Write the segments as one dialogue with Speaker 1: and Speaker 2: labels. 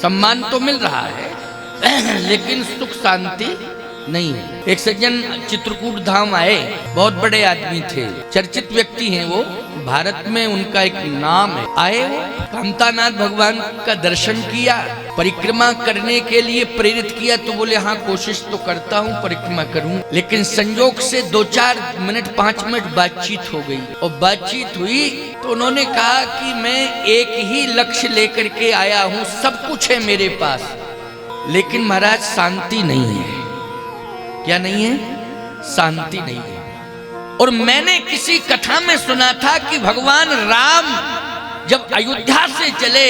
Speaker 1: सम्मान तो मिल रहा है लेकिन सुख शांति नहीं है। एक सज्जन चित्रकूट धाम आए, बहुत बड़े आदमी थे, चर्चित व्यक्ति हैं वो, भारत में उनका एक नाम है। आए वो कामतानाथ भगवान का दर्शन किया, परिक्रमा करने के लिए प्रेरित किया, तो बोले हाँ कोशिश तो करता हूँ, परिक्रमा करूँ। लेकिन संयोग से 2-4 मिनट 5 मिनट बातचीत हो गई, और बातचीत हुई तो उन्होंने कहा कि मैं एक ही लक्ष्य लेकर के आया हूँ, सब कुछ है मेरे पास, लेकिन महाराज शांति नहीं है। क्या नहीं है? शांति नहीं है। और मैंने किसी कथा में सुना था कि भगवान राम जब अयोध्या से चले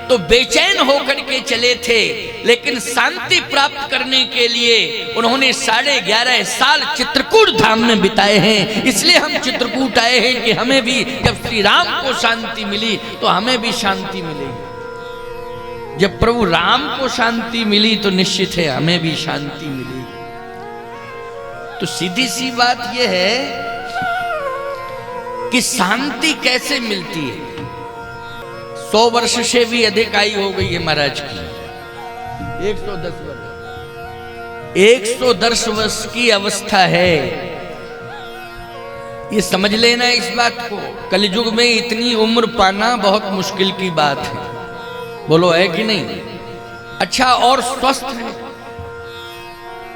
Speaker 1: तो बेचैन होकर के चले थे, लेकिन शांति प्राप्त करने के लिए उन्होंने 11.5 साल चित्रकूट धाम में बिताए हैं। इसलिए हम चित्रकूट आए हैं कि हमें भी जब श्री राम को शांति मिली तो हमें भी शांति मिलेगी। जब प्रभु राम को शांति मिली तो निश्चित है हमें भी शांति मिलेगी। तो सीधी सी बात यह है कि शांति कैसे मिलती है। 100 वर्ष से भी अधिक आयु हो गई है महाराज की, 110 वर्ष, 110 वर्ष की अवस्था है। ये समझ लेना इस बात को, कलयुग में इतनी उम्र पाना बहुत मुश्किल की बात है। बोलो है कि नहीं? अच्छा, और स्वस्थ है,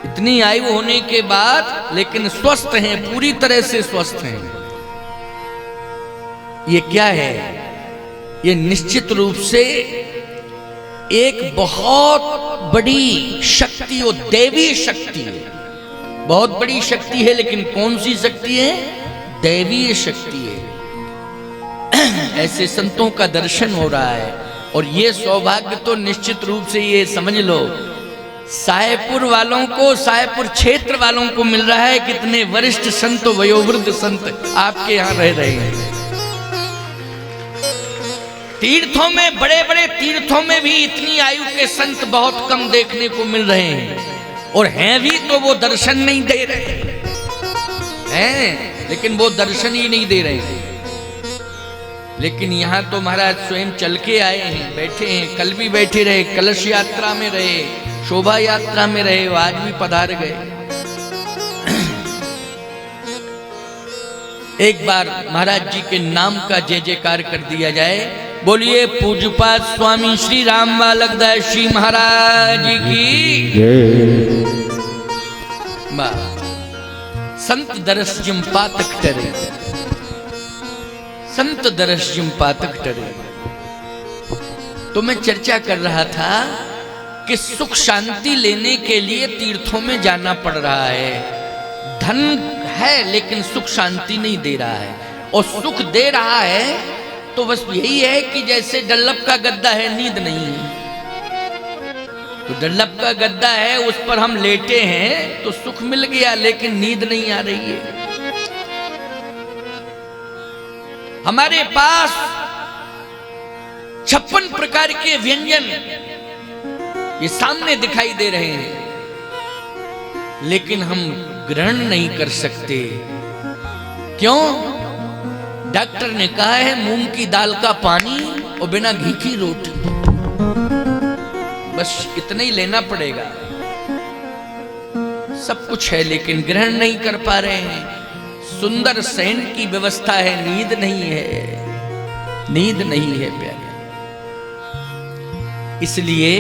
Speaker 1: इतनी आयु होने के बाद लेकिन स्वस्थ हैं, पूरी तरह से स्वस्थ हैं। ये क्या है? ये निश्चित रूप से एक बहुत बड़ी शक्ति और दैवी शक्ति है, बहुत बड़ी शक्ति है। लेकिन कौन सी शक्ति है? दैवीय शक्ति है। ऐसे संतों का दर्शन हो रहा है, और ये सौभाग्य तो निश्चित रूप से ये समझ लो साहेबपुर वालों को, साहेबपुर क्षेत्र वालों को मिल रहा है। कितने वरिष्ठ संत, वयोवृद्ध संत आपके यहाँ रह रहे हैं। तीर्थों में, बड़े बड़े तीर्थों में भी इतनी आयु के संत बहुत कम देखने को मिल रहे हैं, और हैं भी तो वो दर्शन नहीं दे रहे हैं, लेकिन वो दर्शन ही नहीं दे रहे हैं। लेकिन यहाँ तो महाराज स्वयं चल के आए हैं, बैठे हैं, कल भी बैठे रहे, कलश यात्रा में रहे, शोभा यात्रा में रहे, आज भी पधार गए। एक बार महाराज जी के नाम का जय जयकार कर दिया जाए। बोलिए पूज्यपाद स्वामी श्री राम बालक दास जी महाराज की जय। संत दरस जिम पातक टरे, संत दरस जिम पातक टरे। तो मैं चर्चा कर रहा था कि सुख शांति लेने के लिए तीर्थों में जाना पड़ रहा है। धन है लेकिन सुख शांति नहीं दे रहा है, और सुख दे रहा है तो बस यही है कि जैसे डल्लप का गद्दा है, नींद नहीं है। तो डल्लप का गद्दा है, उस पर हम लेटे हैं तो सुख मिल गया, लेकिन नींद नहीं आ रही है। हमारे पास 56 प्रकार के व्यंजन ये सामने दिखाई दे रहे हैं, लेकिन हम ग्रहण नहीं कर सकते। क्यों? डॉक्टर ने कहा है मूंग की दाल का पानी और बिना घी की रोटी, बस इतना ही लेना पड़ेगा। सब कुछ है लेकिन ग्रहण नहीं कर पा रहे हैं। सुंदर शयन की व्यवस्था है, नींद नहीं है, नींद नहीं है प्यारे। इसलिए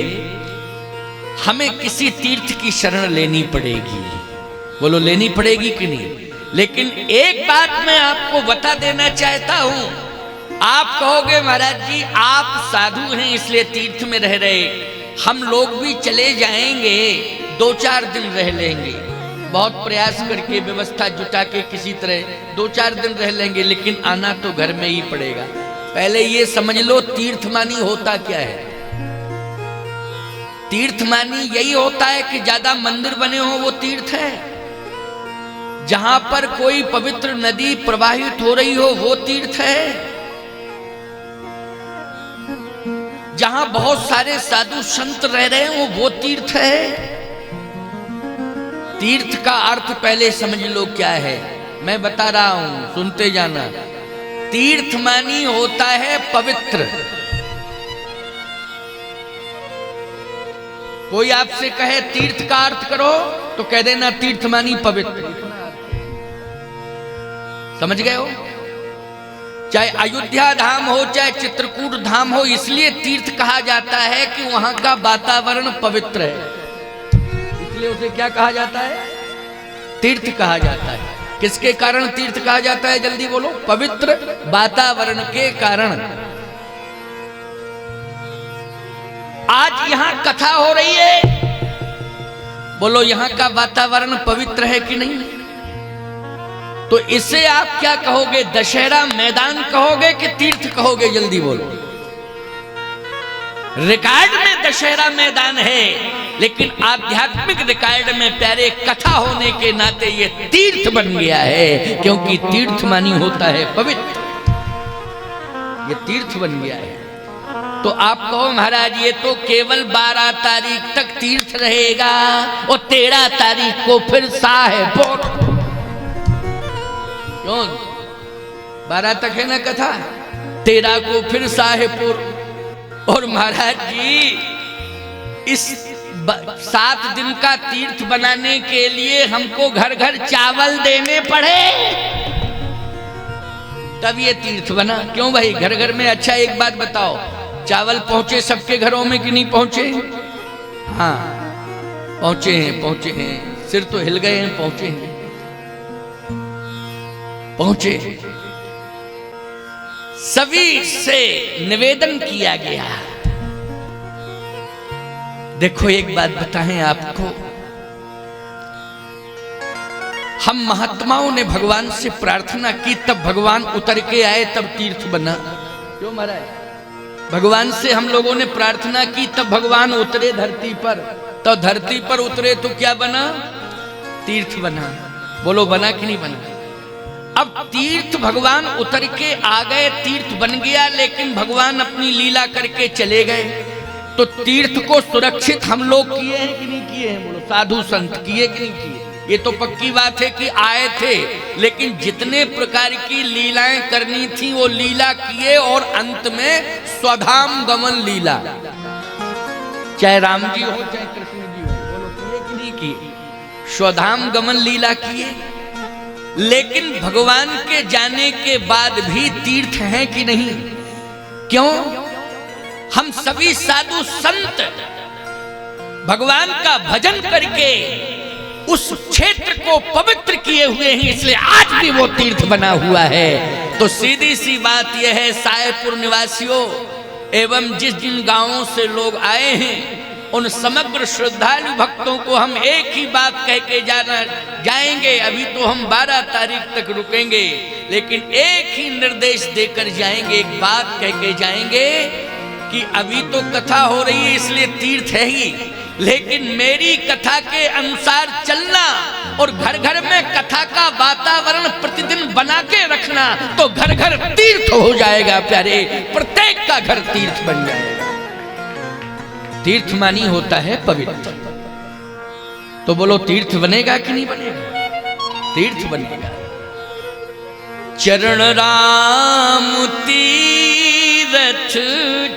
Speaker 1: हमें किसी तीर्थ की शरण लेनी पड़ेगी। बोलो लेनी पड़ेगी कि नहीं? लेकिन एक बात मैं आपको बता देना चाहता हूं। आप कहोगे महाराज जी आप साधु हैं इसलिए तीर्थ में रह रहे, हम लोग भी चले जाएंगे, 2-4 दिन रह लेंगे, बहुत प्रयास करके व्यवस्था जुटा के किसी तरह 2-4 दिन रह लेंगे, लेकिन आना तो घर में ही पड़ेगा। पहले ये समझ लो तीर्थ मानी होता क्या है। तीर्थ मानी यही होता है कि ज्यादा मंदिर बने हो वो तीर्थ है, जहां पर कोई पवित्र नदी प्रवाहित हो रही हो वो तीर्थ है, जहां बहुत सारे साधु संत रह रहे हो वो तीर्थ है। तीर्थ का अर्थ पहले समझ लो क्या है, मैं बता रहा हूं सुनते जाना। तीर्थ मानी होता है पवित्र, कोई आपसे कहे तीर्थ का अर्थ करो तो कह देना तीर्थ मानी पवित्र। समझ गए हो? चाहे अयोध्या धाम हो चाहे चित्रकूट धाम हो, इसलिए तीर्थ कहा जाता है कि वहां का वातावरण पवित्र है, इसलिए उसे क्या कहा जाता है? तीर्थ कहा जाता है। किसके कारण तीर्थ कहा जाता है? जल्दी बोलो। पवित्र वातावरण के कारण। आज यहां कथा हो रही है, बोलो यहां का वातावरण पवित्र है कि नहीं? तो इसे आप क्या कहोगे? दशहरा मैदान कहोगे कि तीर्थ कहोगे? जल्दी बोलो। रिकॉर्ड में दशहरा मैदान है, लेकिन आध्यात्मिक रिकॉर्ड में प्यारे कथा होने के नाते ये तीर्थ बन गया है, क्योंकि तीर्थ मानी होता है पवित्र। ये तीर्थ बन गया है। तो आप कहो महाराज ये तो केवल 12 तारीख तक तीर्थ रहेगा और 13 तारीख को फिर साहेबपुर। क्यों? 12 तक है ना कथा, 13 को फिर साहेबपुर। और महाराज जी इस 7 दिन का तीर्थ बनाने के लिए हमको घर घर चावल देने पड़े, तब ये तीर्थ बना। क्यों भाई? घर घर में। अच्छा एक बात बताओ, चावल पहुंचे सबके घरों में कि नहीं पहुंचे? हाँ पहुंचे हैं, पहुंचे हैं। सिर तो हिल गए हैं, पहुंचे हैं, पहुंचे। सभी से निवेदन किया गया। देखो एक बात बताएं आपको, हम महात्माओं ने भगवान से प्रार्थना की, तब भगवान उतर के आए, तब तीर्थ बना। क्यों महाराज? भगवान से हम लोगों ने प्रार्थना की, तब भगवान उतरे धरती पर, तो धरती पर उतरे तो क्या बना? तीर्थ बना। बोलो बना कि नहीं बना? अब तीर्थ भगवान उतर के आ गए, तीर्थ बन गया, लेकिन भगवान अपनी लीला करके चले गए। तो तीर्थ को सुरक्षित हम लोग किए हैं कि नहीं किए हैं? बोलो। साधु संत किए कि नहीं किए? ये तो पक्की बात है कि आए थे, लेकिन जितने प्रकार की लीलाएं करनी थी वो लीला किए, और अंत में स्वधाम गमन लीला, चाहे राम जी हो चाहे कृष्ण जी हो, बोलो किए कि नहीं किए? स्वधाम गमन लीला किए। लेकिन भगवान के जाने के बाद भी तीर्थ हैं कि नहीं? क्यों? हम सभी साधु संत भगवान का भजन करके उस क्षेत्र को पवित्र किए हुए हैं, इसलिए आज भी वो तीर्थ बना हुआ है। तो सीधी सी बात यह है साहेबपुर निवासियों एवं जिस जिन गांवों से लोग आए हैं, उन समग्र श्रद्धालु भक्तों को हम एक ही बात कह के जाएंगे। अभी तो हम 12 तारीख तक रुकेंगे, लेकिन एक ही निर्देश देकर जाएंगे, एक बात कह के जाएंगे कि अभी तो कथा हो रही है इसलिए तीर्थ है ही, लेकिन मेरी कथा के अनुसार चलना और घर घर में कथा का वातावरण प्रतिदिन बना के रखना, तो घर घर तीर्थ हो जाएगा प्यारे। प्रत्येक का घर तीर्थ बन जाएगा। तीर्थ मानी होता है पवित्र। तो बोलो तीर्थ बनेगा कि नहीं बनेगा? तीर्थ बनेगा। चरण राम तीरथ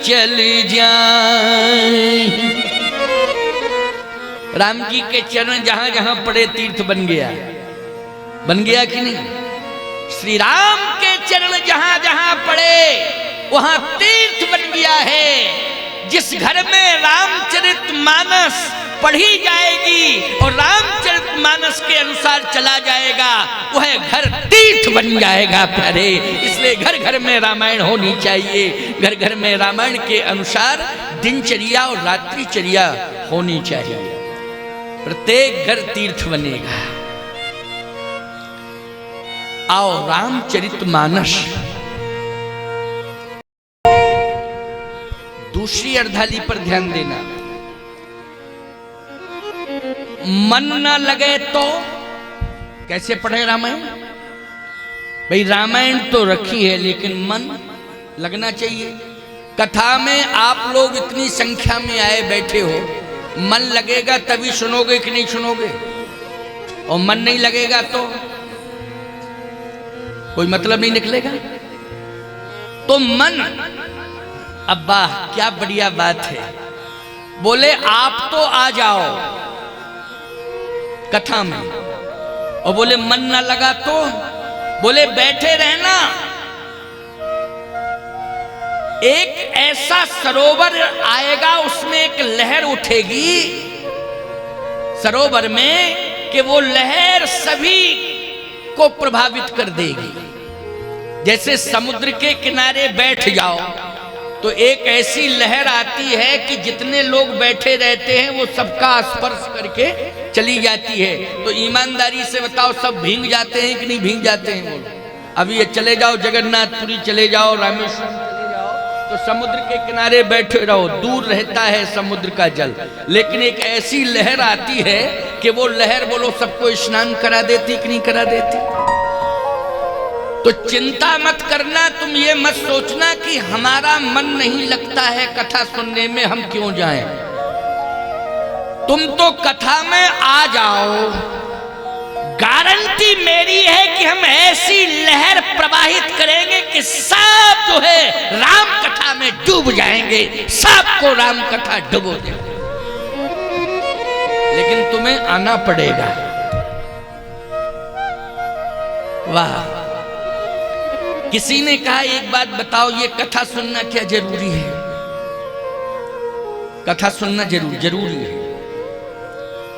Speaker 1: चल जाए। राम जी के चरण जहां जहां पड़े तीर्थ बन गया। बन गया कि नहीं? श्री राम के चरण जहां जहां पड़े वहां तीर्थ बन गया है। जिस घर में रामचरितमानस पढ़ी जाएगी और रामचरितमानस के अनुसार चला जाएगा, वह घर तीर्थ बन जाएगा प्यारे। इसलिए घर घर में रामायण होनी चाहिए, घर घर में रामायण के अनुसार दिनचर्या और रात्रिचर्या होनी चाहिए। प्रत्येक घर तीर्थ बनेगा। आओ रामचरितमानस दूसरी अर्धाली पर ध्यान देना। मन न लगे तो कैसे पढ़े रामायण? भाई रामायण तो रखी है, लेकिन मन लगना चाहिए। कथा में आप लोग इतनी संख्या में आए बैठे हो, मन लगेगा तभी सुनोगे कि नहीं सुनोगे? और मन नहीं लगेगा तो कोई मतलब नहीं निकलेगा। तो मन, अब्बा क्या बढ़िया बात है। बोले आप तो आ जाओ कथा में, और बोले मन ना लगा तो, बोले बैठे रहना। एक ऐसा सरोवर आएगा, उसमें एक लहर उठेगी सरोवर में कि वो लहर सभी को प्रभावित कर देगी। जैसे समुद्र के किनारे बैठ जाओ तो एक ऐसी लहर आती है कि जितने लोग बैठे रहते हैं वो सबका स्पर्श करके चली जाती है। तो ईमानदारी से बताओ, सब भीग जाते हैं कि नहीं भीग जाते हैं वो? अभी ये चले जाओ जगन्नाथपुरी, चले जाओ रामेश्वरम, चले जाओ तो समुद्र के किनारे बैठे रहो, दूर रहता है समुद्र का जल, लेकिन एक ऐसी लहर आती है कि वो लहर बोलो सबको स्नान करा देती कि नहीं करा देती। तो चिंता मत करना, तुम ये मत सोचना कि हमारा मन नहीं लगता है कथा सुनने में, हम क्यों जाएं। तुम तो कथा में आ जाओ, गारंटी मेरी है कि हम ऐसी लहर प्रवाहित करेंगे कि सब जो है राम कथा में डूब जाएंगे, सबको राम कथा डुबो देंगे। लेकिन तुम्हें आना पड़ेगा। वाह। किसी ने कहा एक बात बताओ, ये कथा सुनना क्या जरूरी है? कथा सुनना जरूरी है।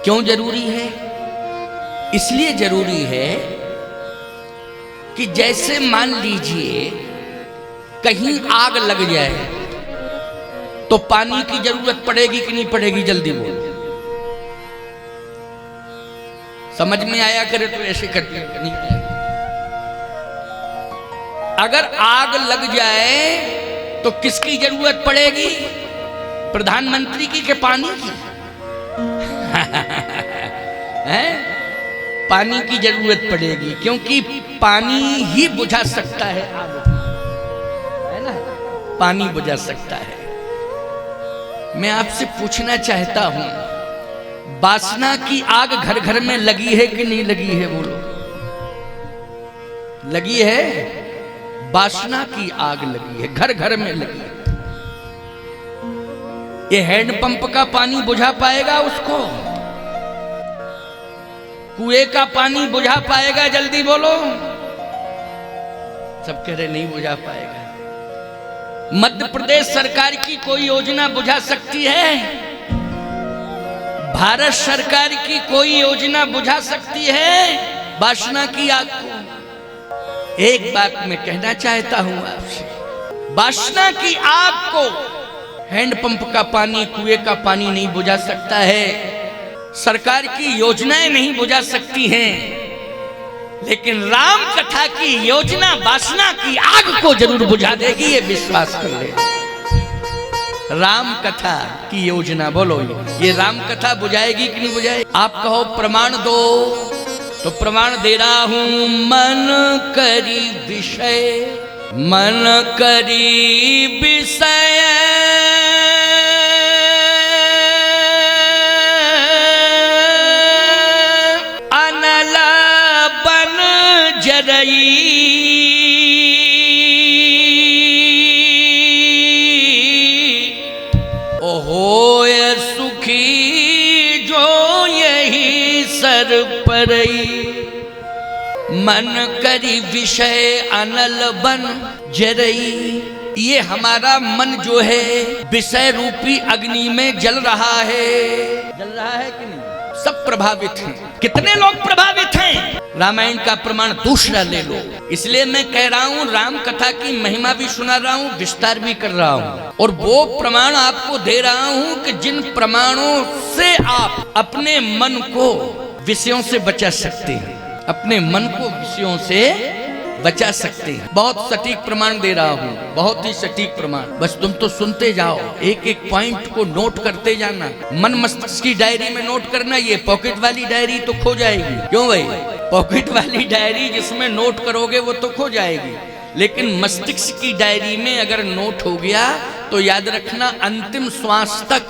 Speaker 1: क्यों जरूरी है? इसलिए जरूरी है कि जैसे मान लीजिए कहीं आग लग जाए तो पानी की जरूरत पड़ेगी कि नहीं पड़ेगी? जल्दी बोलो। समझ में आया करे तो ऐसे करते नहीं आया। अगर आग लग जाए तो किसकी जरूरत पड़ेगी? प्रधानमंत्री की के पानी की? है? पानी की जरूरत पड़ेगी, क्योंकि पानी ही बुझा सकता है आग, है ना? पानी बुझा सकता है। मैं आपसे पूछना चाहता हूं, वासना की आग घर घर में लगी है कि नहीं लगी है? बोलो। लगी है? वासना की आग लगी है, घर घर में लगी है। ये हैंडपंप का पानी बुझा पाएगा उसको? कुएं का पानी बुझा पाएगा? जल्दी बोलो। सब कह रहे नहीं बुझा पाएगा। मध्य प्रदेश सरकार की कोई योजना बुझा सकती है? भारत सरकार की कोई योजना बुझा सकती है वासना की आग को? एक बात मैं कहना चाहता हूं आपसे, वासना की आग को हैंडपंप का पानी, कुएं का पानी नहीं बुझा सकता है, सरकार की योजनाएं नहीं बुझा सकती हैं, लेकिन राम कथा की योजना वासना की आग को जरूर बुझा देगी, ये विश्वास कर ले। राम कथा की योजना, बोलो ये राम कथा बुझाएगी कि नहीं बुझाएगी? आप कहो प्रमाण दो, तो प्रमाण दे रहा हूं। मन करी विषय, मन करी विषय, अनल बन जरई, ओहोय सुखी जो यही सर परई। मन करी विषय अनल बन जरई, ये हमारा मन जो है विषय रूपी अग्नि में जल रहा है। जल रहा है कि नहीं? सब प्रभावित हैं। कितने लोग प्रभावित हैं? रामायण का प्रमाण दूसरा ले लो। इसलिए मैं कह रहा हूँ, राम कथा की महिमा भी सुना रहा हूँ, विस्तार भी कर रहा हूँ, और वो प्रमाण आपको दे रहा हूँ कि जिन प्रमाणों से आप अपने मन को विषयों से बचा सकते हैं, अपने मन को विषयों से बचा सकते हैं। बहुत सटीक प्रमाण दे रहा हूँ, बहुत ही सटीक प्रमाण। बस तुम तो सुनते जाओ, एक एक पॉइंट को नोट करते जाना। मन मस्तिष्क की डायरी में नोट करना, ये पॉकेट वाली डायरी तो खो जाएगी। क्यों भाई? पॉकेट वाली डायरी जिसमें नोट करोगे वो तो खो जाएगी, लेकिन मस्तिष्क की डायरी में अगर नोट हो गया तो याद रखना, अंतिम श्वास तक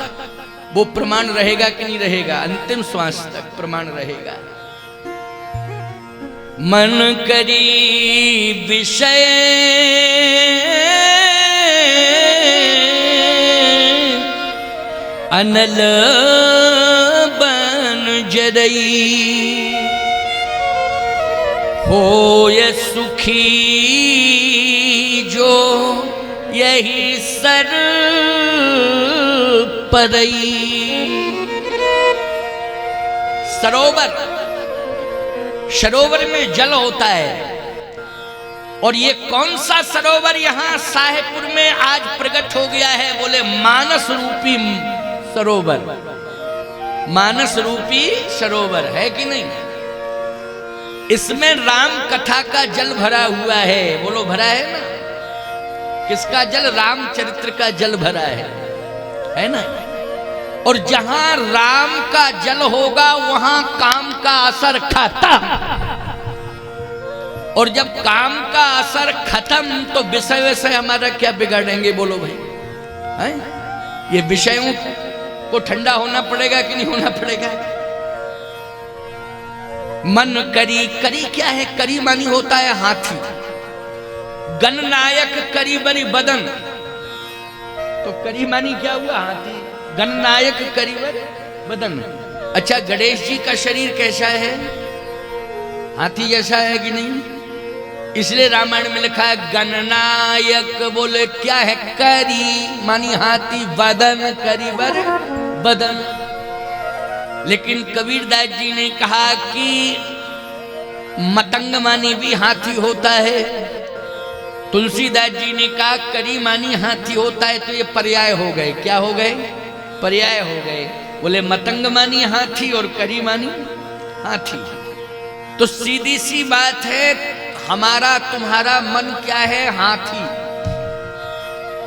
Speaker 1: वो प्रमाण रहेगा कि नहीं रहेगा? अंतिम श्वास तक प्रमाण रहेगा। मन करी विषय अनल बन जरई होय सुखी जो यही सर परई। सरोवर, सरोवर में जल होता है, और ये कौन सा सरोवर यहाँ साहेबपुर में आज प्रकट हो गया है? बोले मानस रूपी सरोवर। मानस रूपी सरोवर है कि नहीं? इसमें राम कथा का जल भरा हुआ है। बोलो भरा है ना? किसका जल? रामचरित्र का जल भरा है ना? और जहां राम का जल होगा वहां काम का असर खाता, और जब काम का असर खत्म तो विषय वैसे हमारा क्या बिगाड़ेंगे? बोलो भाई, है? ये विषयों को ठंडा होना पड़ेगा कि नहीं होना पड़ेगा? मन करी, करी क्या है? करी मानी होता है हाथी। गणनायक करी बरी बदन, तो करी मानी क्या हुआ? हाथी। गणनायक करी बरी बदन। अच्छा, गणेश जी का शरीर कैसा है? हाथी जैसा है कि नहीं? इसलिए रामायण में लिखा है गणनायक। बोले क्या है? करी मानी हाथी, बदन करी बर बदन। लेकिन कबीरदास जी ने कहा कि मतंग मानी भी हाथी होता है। तुलसीदास जी ने कहा करी मानी हाथी होता है। तो ये पर्याय हो गए। क्या हो गए? पर्याय हो गए। बोले मतंग मानी हाथी और करी मानी हाथी। तो सीधी सी बात है, हमारा तुम्हारा मन क्या है? हाथी।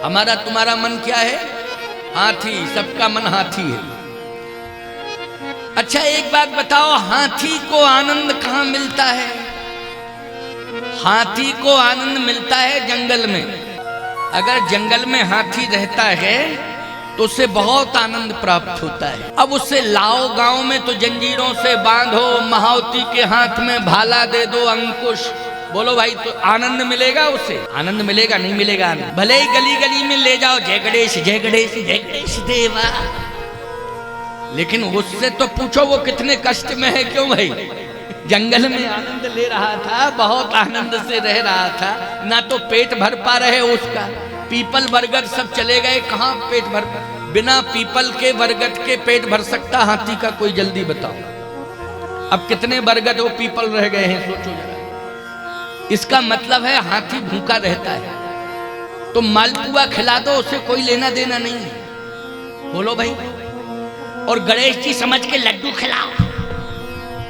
Speaker 1: हमारा तुम्हारा मन क्या है? हाथी। सबका मन हाथी है। अच्छा, एक बात बताओ, हाथी को आनंद कहां मिलता है? हाथी को आनंद मिलता है जंगल में। अगर जंगल में हाथी रहता है तो उसे बहुत आनंद प्राप्त होता है। अब उसे लाओ गांव में तो जंजीरों से बांधो, महावती के हाथ में भाला दे दो, अंकुश। बोलो भाई, तो आनंद मिलेगा उसे? आनंद मिलेगा? नहीं मिलेगा आनंद। भले ही गली गली में ले जाओ, जय गणेश जय गणेश जय गणेश देवा, लेकिन उससे तो पूछो वो कितने कष्ट में है। क्यों भाई? जंगल में आनंद ले रहा था, बहुत आनंद से रह रहा था, ना तो पेट भर पा रहे उसका। पीपल बरगद सब चले गए, कहाँ पेट भर? बिना पीपल के बरगद के पेट भर सकता हाथी का? कोई जल्दी बताओ। अब कितने बरगद वो पीपल रह गए हैं, सोचो जरा। इसका मतलब है हाथी भूखा रहता है। तो मालपुआ खिला दो, उसे कोई लेना देना नहीं है। बोलो भाई। और गणेश जी समझ के लड्डू खिलाओ,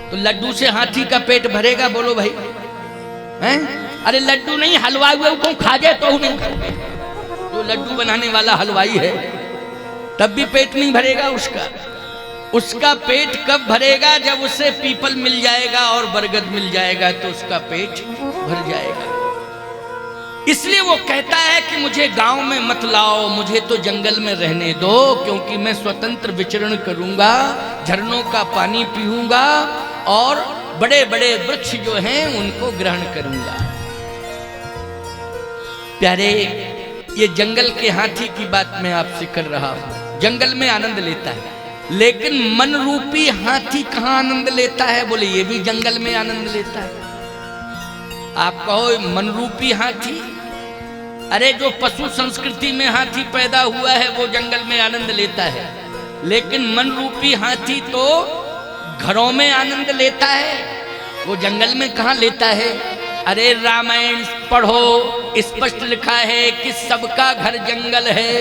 Speaker 1: तो लड्डू से हाथी का पेट भरेगा? बोलो भाई, हैं? अरे लड्डू नहीं, हलवाई हुए को खा जाए तो नहीं खाओगे। तो लड्डू बनाने वाला हलवाई है, तब भी पेट नहीं भरेगा उसका। उसका पेट कब भरेगा? जब उसे पीपल मिल जाएगा और बरगद मिल जाएगा, तो उसका पेट भर जाएगा। इसलिए वो कहता है कि मुझे गांव में मत लाओ, मुझे तो जंगल में रहने दो, क्योंकि मैं स्वतंत्र विचरण करूंगा, झरनों का पानी पीऊंगा और बड़े बड़े वृक्ष जो हैं उनको ग्रहण करूंगा। प्यारे, ये जंगल के हाथी की बात मैं आपसे कर रहा हूं। जंगल में आनंद लेता है, लेकिन मन रूपी हाथी कहां आनंद लेता है? बोले ये भी जंगल में आनंद लेता है। आप कहो मन रूपी हाथी, अरे जो पशु संस्कृति में हाथी पैदा हुआ है वो जंगल में आनंद लेता है, लेकिन मन रूपी हाथी तो घरों में आनंद लेता है, वो जंगल में कहाँ लेता है? अरे रामायण पढ़ो, स्पष्ट लिखा है कि सबका घर जंगल है।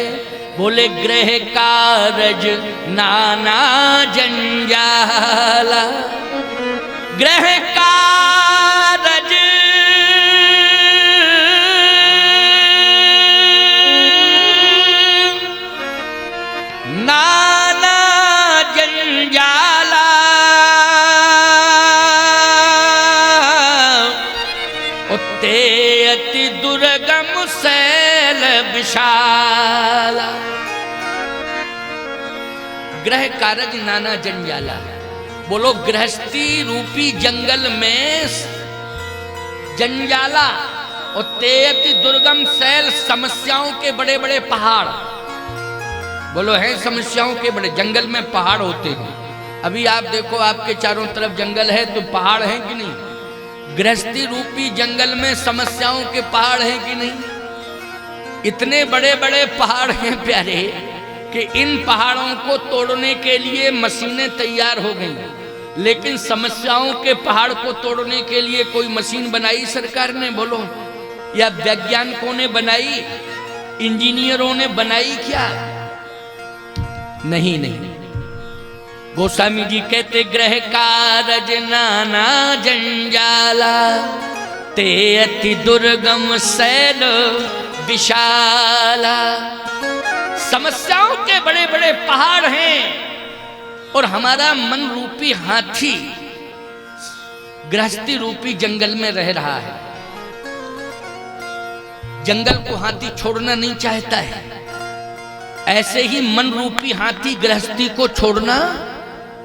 Speaker 1: बोले गृह कारज नाना जंजाला, गृह कारज नाना जंजाला, उत्ते अति दुर्गम शैल विशाला। गृह कारज नाना जंजाला। बोलो गृहस्थी रूपी जंगल में जंजाला और तेयति दुर्गम शैल, समस्याओं के बड़े बड़े पहाड़। बोलो है समस्याओं के बड़े। जंगल में पहाड़ होते हैं। अभी आप देखो आपके चारों तरफ जंगल है तो पहाड़ है कि नहीं? गृहस्थी रूपी जंगल में समस्याओं के पहाड़ हैं कि नहीं? इतने बड़े बड़े पहाड़ हैं प्यारे कि इन पहाड़ों को तोड़ने के लिए मशीनें तैयार हो गई, लेकिन समस्याओं के पहाड़ को तोड़ने के लिए कोई मशीन बनाई सरकार ने? बोलो, या वैज्ञानिकों ने बनाई, इंजीनियरों ने बनाई क्या? नहीं नहीं। गोस्वामी जी कहते ग्रह कारज नाना जंजाला, ते अति दुर्गम शैल विशाला। समस्याओं के बड़े बड़े पहाड़ हैं और हमारा मन रूपी हाथी गृहस्थी रूपी जंगल में रह रहा है। जंगल को हाथी छोड़ना नहीं चाहता है, ऐसे ही मन रूपी हाथी गृहस्थी को छोड़ना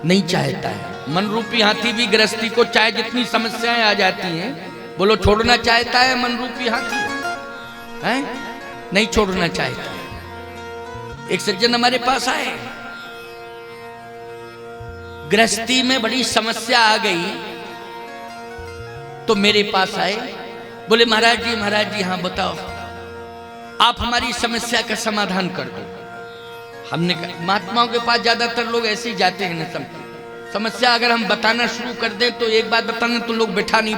Speaker 1: नहीं चाहता है। मन रूपी हाथी भी गृहस्थी को चाहे जितनी समस्याएं आ जाती हैं, बोलो छोड़ना चाहता है मन रूपी हाथी? है नहीं छोड़ना चाहता है। एक सज्जन हमारे पास आए, गृहस्थी में बड़ी समस्या आ गई तो मेरे पास आए, बोले महाराज जी हाँ बताओ, आप हमारी समस्या का समाधान कर दो। हमने कहा महात्माओं के पास ज्यादातर लोग ऐसे ही जाते हैं ना, समस्या अगर हम बताना शुरू कर दें तो एक बात बताना तो लोग बैठा नहीं